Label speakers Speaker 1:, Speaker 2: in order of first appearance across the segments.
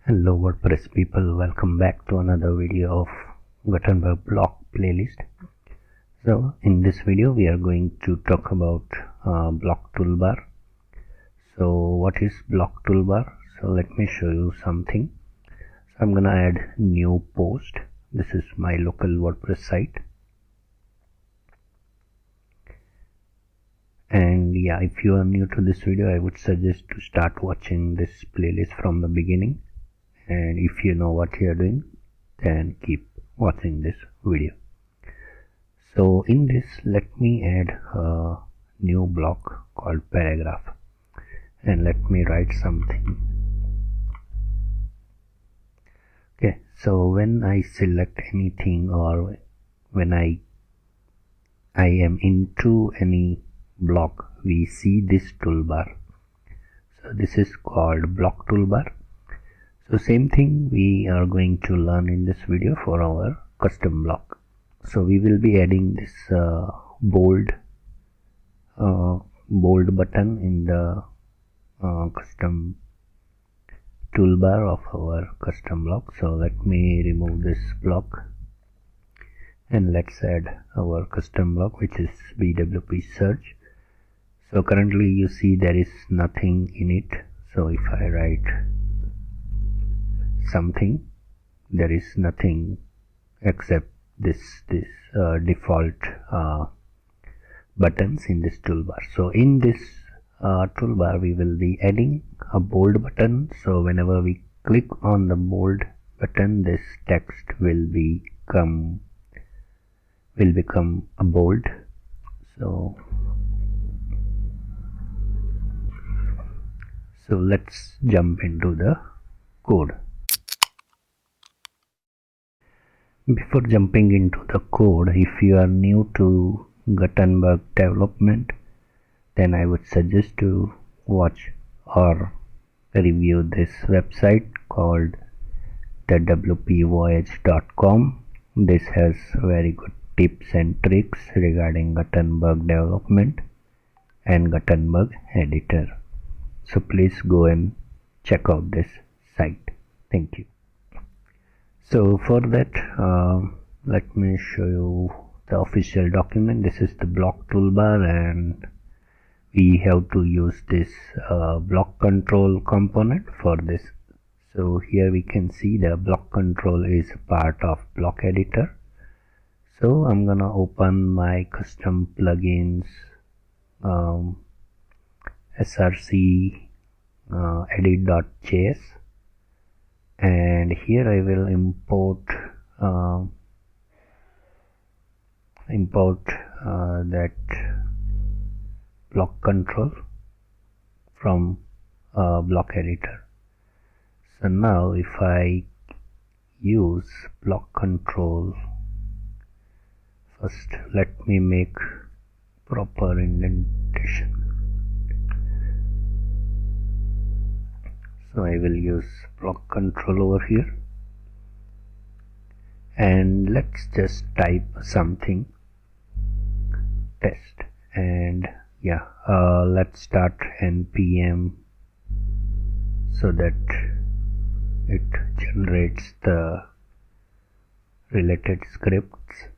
Speaker 1: Hello WordPress people, welcome back to another video of Gutenberg block playlist. So in this video we are going to talk about block toolbar. So what is block toolbar? So let me show you something. So I'm gonna add new post. This is my local WordPress site. And yeah, if you are new to this video, I would suggest to start watching this playlist from the beginning. And if you know what you are doing, then keep watching this video. So in this, let me add a new block called paragraph, and let me write something. Okay, so when I select anything, or when I am into any block, we see this toolbar. So this is called block toolbar. So same thing we are going to learn in this video for our custom block. So we will be adding this bold button in the custom toolbar of our custom block. So let me remove this block and let's add our custom block, which is BWP search. So currently you see there is nothing in it. So if I write something, there is nothing except this default buttons in this toolbar. So in this toolbar we will be adding a bold button. So whenever we click on the bold button, this text will become a bold. So let's jump into the code. Before jumping into the code, if you are new to Gutenberg development, then I would suggest to watch or review this website called WPvoyage.com. This has very good tips and tricks regarding Gutenberg development and Gutenberg editor. So please go and check out this site. Thank you. So for that, let me show you the official document. This is the block toolbar, and we have to use this block control component for this. So here we can see the block control is a part of block editor. So I'm gonna open my custom plugins src edit.js. And here I will import that block control from block editor. So now if I use block control, first let me make proper indentation. So I will use block control over here, and let's just type something, test, and yeah, let's start npm so that it generates the related scripts.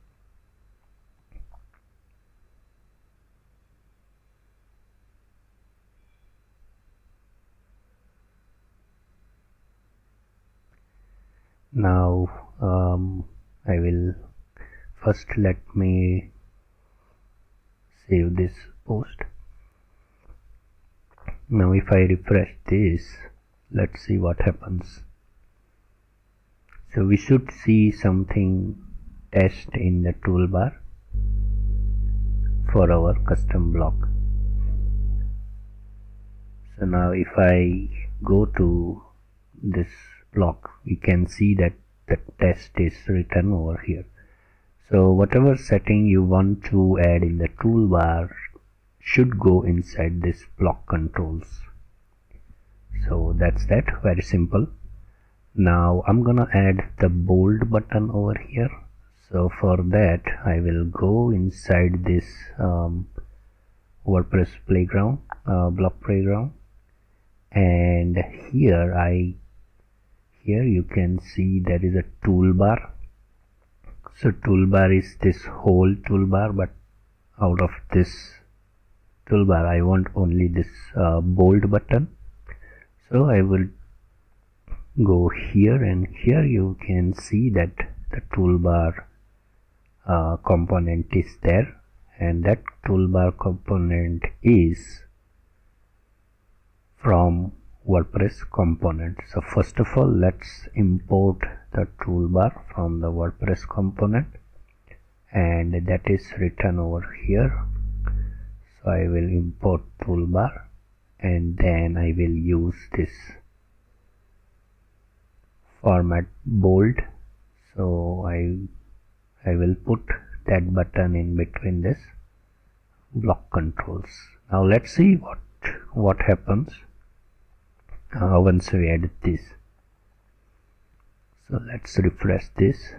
Speaker 1: Now I will first let me save this post. Now if I refresh this, let's see what happens. So we should see something test in the toolbar for our custom block. So now if I go to this block, we can see that the test is written over here. So whatever setting you want to add in the toolbar should go inside this block controls. So that's that, very simple. Now I'm gonna add the bold button over here. So for that I will go inside this WordPress playground, block playground, and here here you can see there is a toolbar. So toolbar is this whole toolbar, but out of this toolbar I want only this bold button. So I will go here, and here you can see that the toolbar component is there, and that toolbar component is from WordPress component. So first of all, let's import the toolbar from the WordPress component, and that is written over here. So I will import toolbar, and then I will use this format bold. So I will put that button in between this block controls. Now let's see what happens once we edit this. So let's refresh this.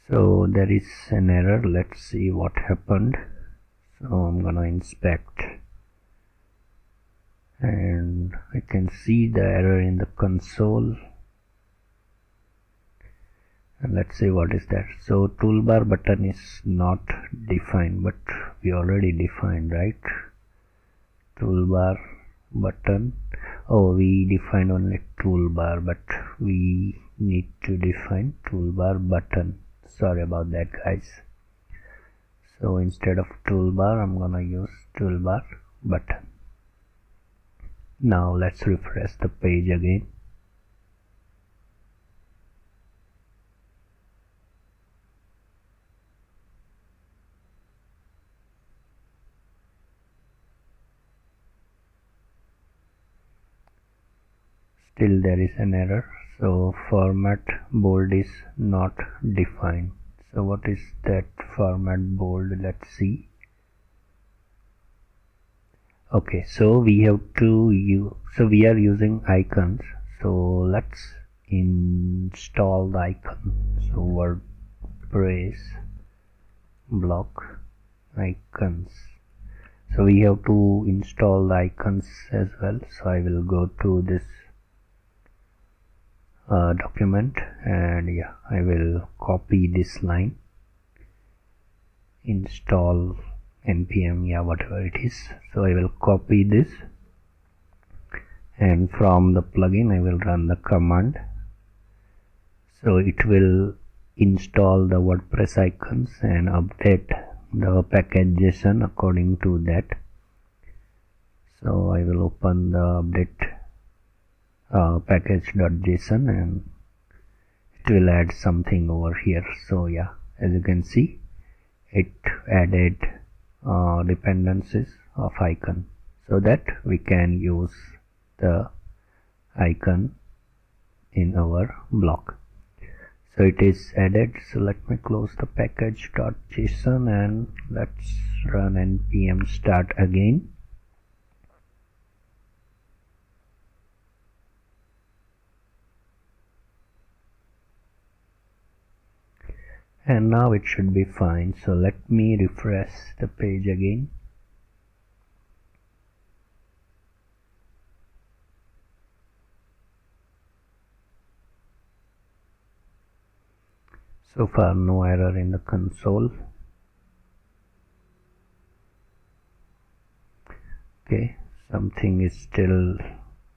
Speaker 1: So there is an error. Let's see what happened. So I'm gonna inspect, and I can see the error in the console. And let's see what is that. So toolbar button is not defined, but we already defined, right? Toolbar button. Oh, we defined only toolbar, but we need to define toolbar button. Sorry about that, guys. So instead of toolbar, I'm gonna use toolbar button. Now let's refresh the page again. Still there is an error. So format bold is not defined. So what is that format bold? Let's see. Okay, so we have to use, so we are using icons. So let's install the icon. So WordPress block icons. So we have to install the icons as well. So I will go to this document, and yeah, I will copy this line, install npm, yeah, whatever it is. So I will copy this, and from the plugin I will run the command. So it will install the WordPress icons and update the package.json according to that. So I will open the update package.json, and it will add something over here. So yeah, as you can see, it added dependencies of icon, so that we can use the icon in our block. So it is added. So let me close the package.json, and let's run npm start again. And now it should be fine. So let me refresh the page again. So far no error in the console. Okay, something is still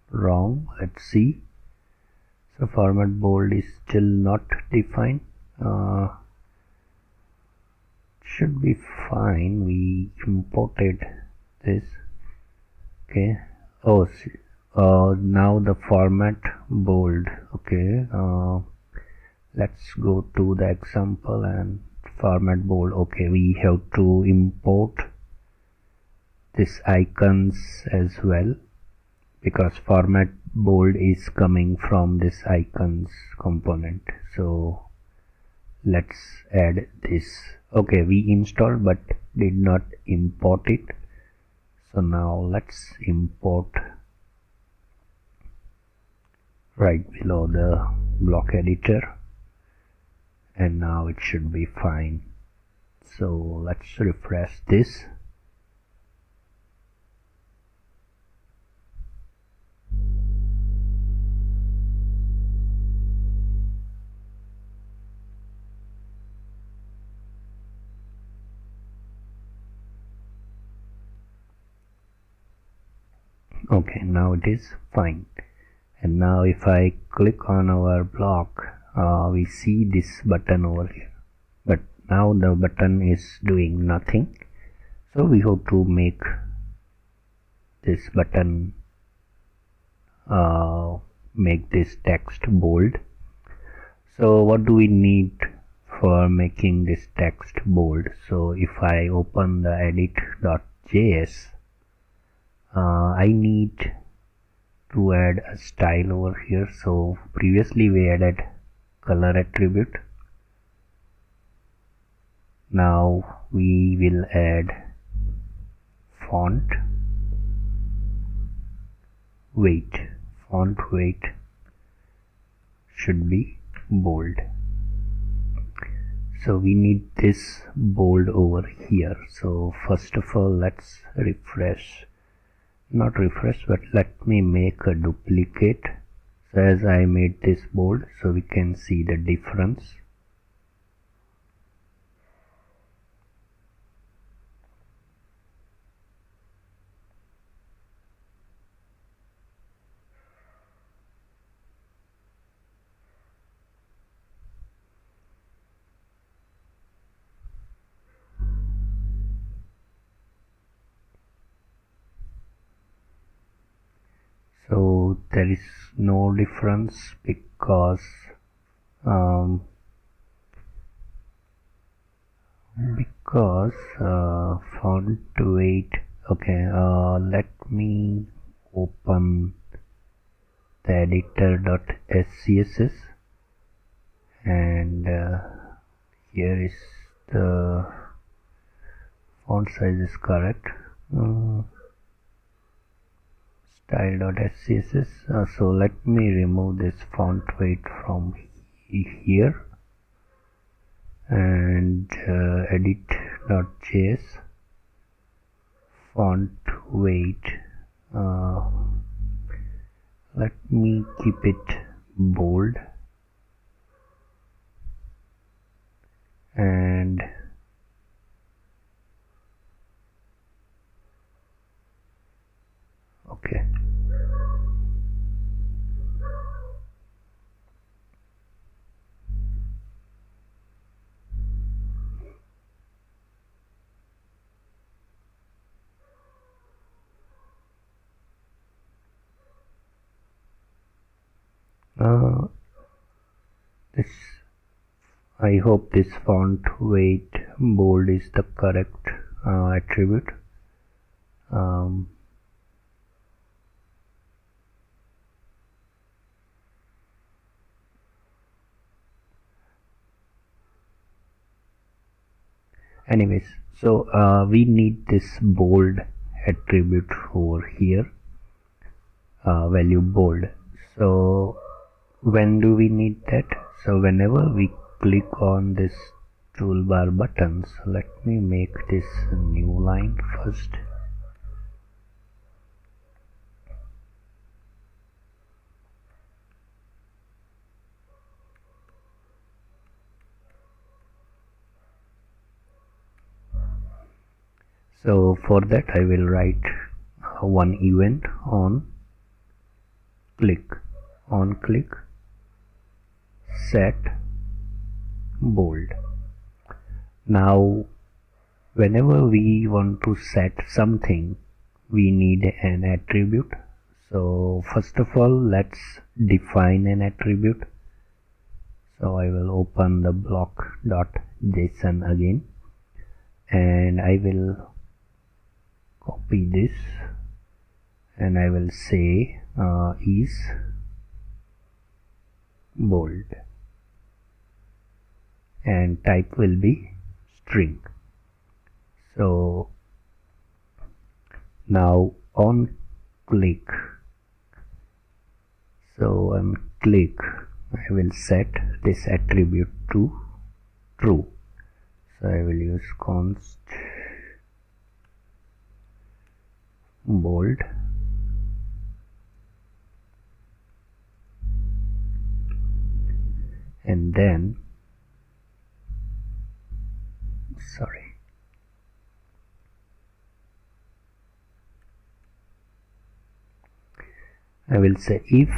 Speaker 1: wrong. Let's see. So format bold is still not defined. Should be fine. We imported this. Okay. Oh, now the format bold. Okay. Let's go to the example and format bold. Okay, we have to import this icons as well, because format bold is coming from this icons component. So let's add this. Okay, we installed but did not import it. So now let's import right below the block editor, and now it should be fine. So let's refresh this. Okay, now it is fine. And now if I click on our block, we see this button over here, but now the button is doing nothing. So we have to make this button, make this text bold. So what do we need for making this text bold? So if I open the edit.js, I need to add a style over here. So previously we added color attribute. Now we will add font weight. Font weight should be bold. So we need this bold over here. So first of all, let's refresh. Not refresh, but let me make a duplicate. So as I made this bold, so we can see the difference. So there is no difference because font weight. Okay, let me open the editor.scss, and here is the font size is correct. Style.scss. So let me remove this font weight from here, and edit.js font weight, let me keep it bold, and okay. This, I hope this font weight bold is the correct attribute. Anyways, so we need this bold attribute over here, value bold. So when do we need that? So whenever we click on this toolbar buttons, let me make this new line first. So for that I will write one event on click set bold. Now whenever we want to set something, we need an attribute. So first of all, let's define an attribute. So I will open the block.json again, and I will copy this, and I will say is bold, and type will be string. So now on click, I will set this attribute to true. So I will use const bold, and then I will say if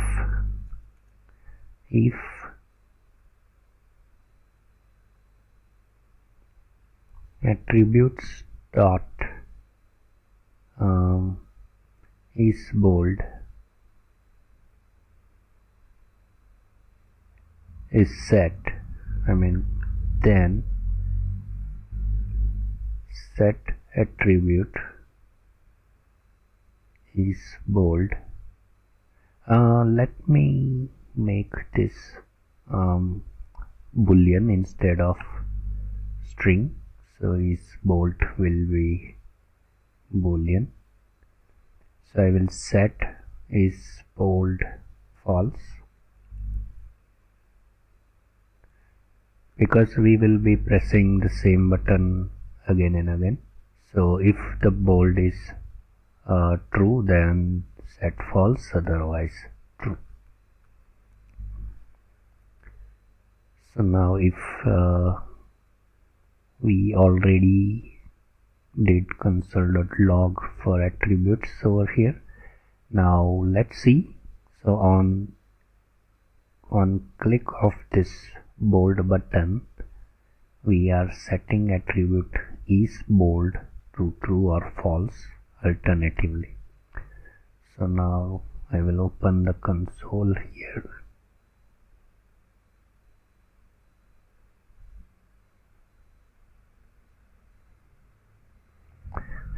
Speaker 1: attributes dot is bold is set, then set attribute is bold. Let me make this boolean instead of string, so is bold will be boolean. So I will set is bold false, because we will be pressing the same button again and again. So if the bold is true, then set false, otherwise true. So now if we already did console.log for attributes over here, now let's see. So on click of this bold button, we are setting attribute is bold to true or false alternatively. So now I will open the console here,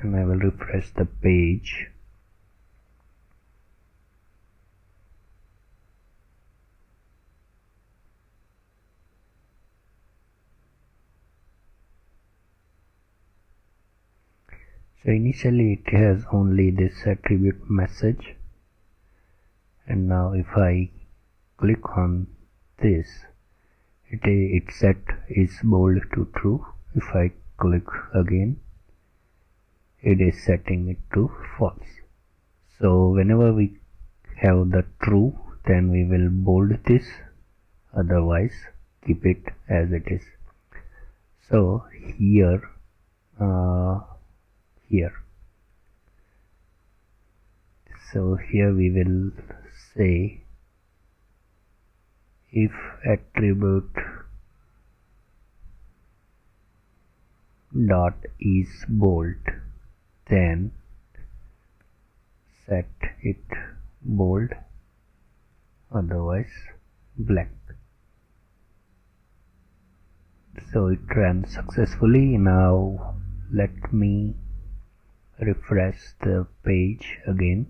Speaker 1: and I will refresh the page. So initially it has only this attribute message, and now if I click on this, it set is bold to true. If I click again, it is setting it to false. So whenever we have the true, then we will bold this, otherwise keep it as it is. So here so here we will say if attribute dot is bold, then set it bold, otherwise black. So it ran successfully. Now let me refresh the page again.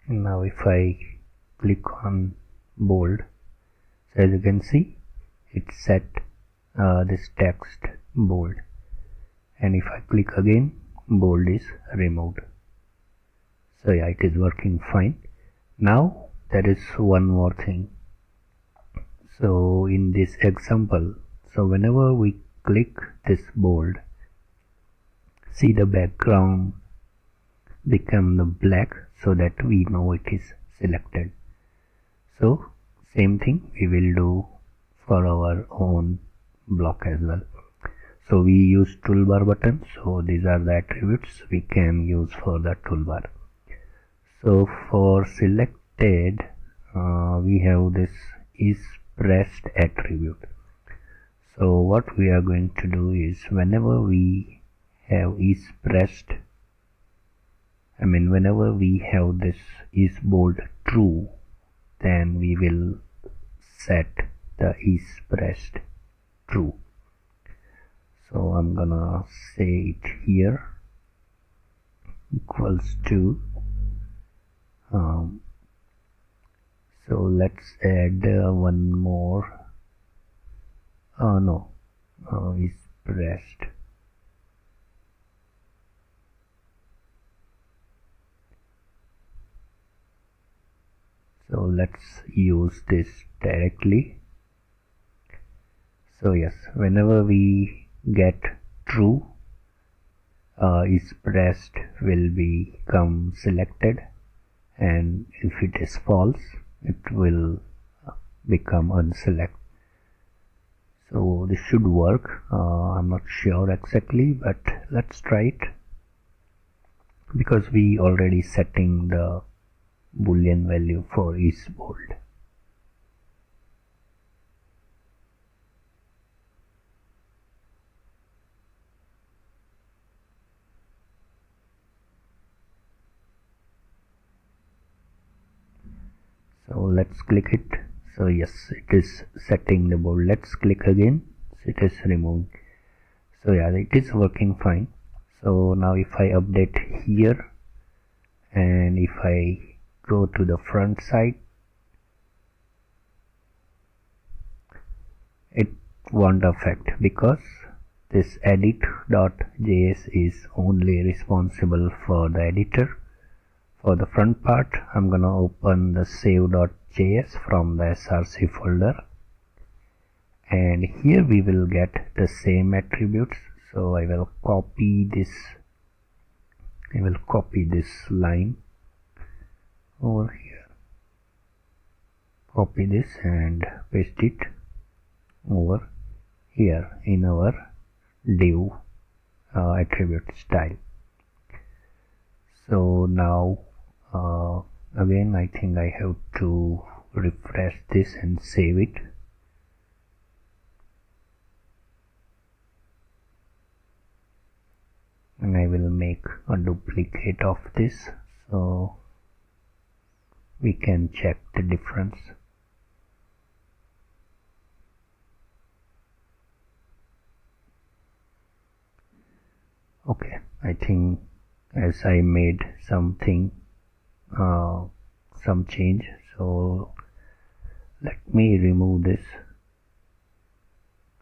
Speaker 1: Now if I click on bold, so as you can see, it set this text bold, and if I click again, bold is removed. So yeah, it is working fine. Now there is one more thing. So in this example, so whenever we click this bold, see the background become the black, so that we know it is selected. So same thing we will do for our own block as well. So we use toolbar button, so these are the attributes we can use for the toolbar. So for selected, we have this is pressed attribute. So what we are going to do is, whenever we have is pressed, whenever we have this is bold true, then we will set the is pressed true. So I'm gonna say it here equals to so let's add one more no, is pressed. So let's use this directly. So yes, whenever we get true, is pressed will become selected, and if it is false, it will become unselected. So this should work. I'm not sure exactly, but let's try it, because we already setting the boolean value for is bold. So let's click it. So yes, it is setting the bold. Let's click again. So it is removing. So yeah, it is working fine. So now if I update here, and if I go to the front side, it won't affect, because this edit.js is only responsible for the editor. For the front part, I'm gonna open the save.js from the src folder, and here we will get the same attributes. So I will copy this line over here, copy this and paste it over here in our div attribute style. So now again, I think I have to refresh this and save it. And I will make a duplicate of this so we can check the difference. Okay, I think as I made some change, so let me remove this,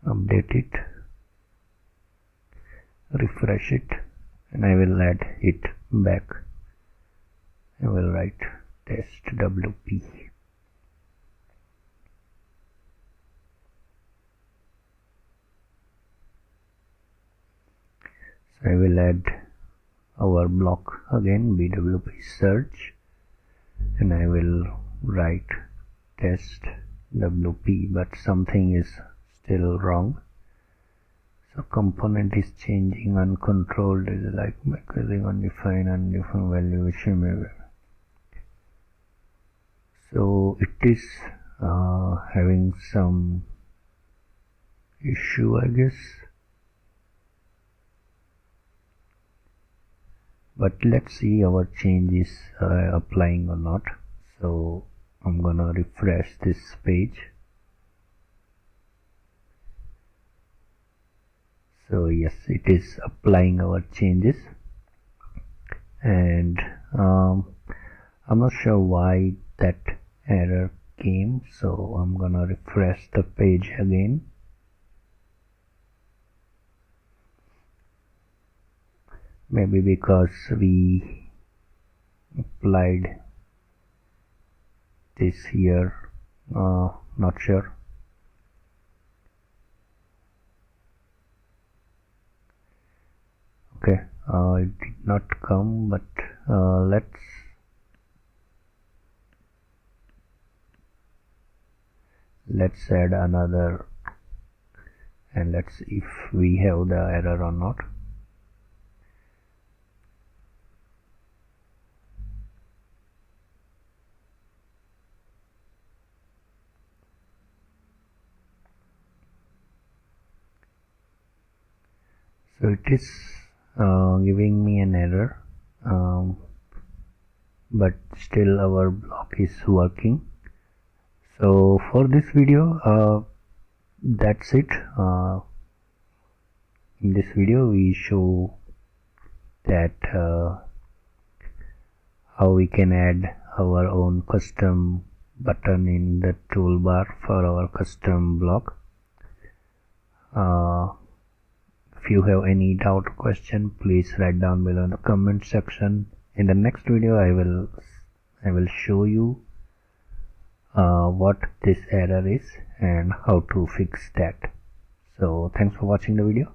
Speaker 1: update it, refresh it, and I will add it back. I will write test WP. So I will add our block again, BWP search, and I will write test WP, but something is still wrong. So component is changing, uncontrolled is like macroing undefined valuation. So it is having some issue, I guess. But let's see our change is applying or not. So I'm gonna refresh this page. So yes, it is applying our changes, and I'm not sure why that error came, so I'm gonna refresh the page again. Maybe because we applied this here, not sure. Okay, it did not come, but let's add another, and let's see if we have the error or not. So it is giving me an error, but still our block is working. So for this video, that's it. In this video we show that how we can add our own custom button in the toolbar for our custom block. If you have any doubt or question, please write down below in the comment section. In the next video I will show you what this error is and how to fix that. So thanks for watching the video.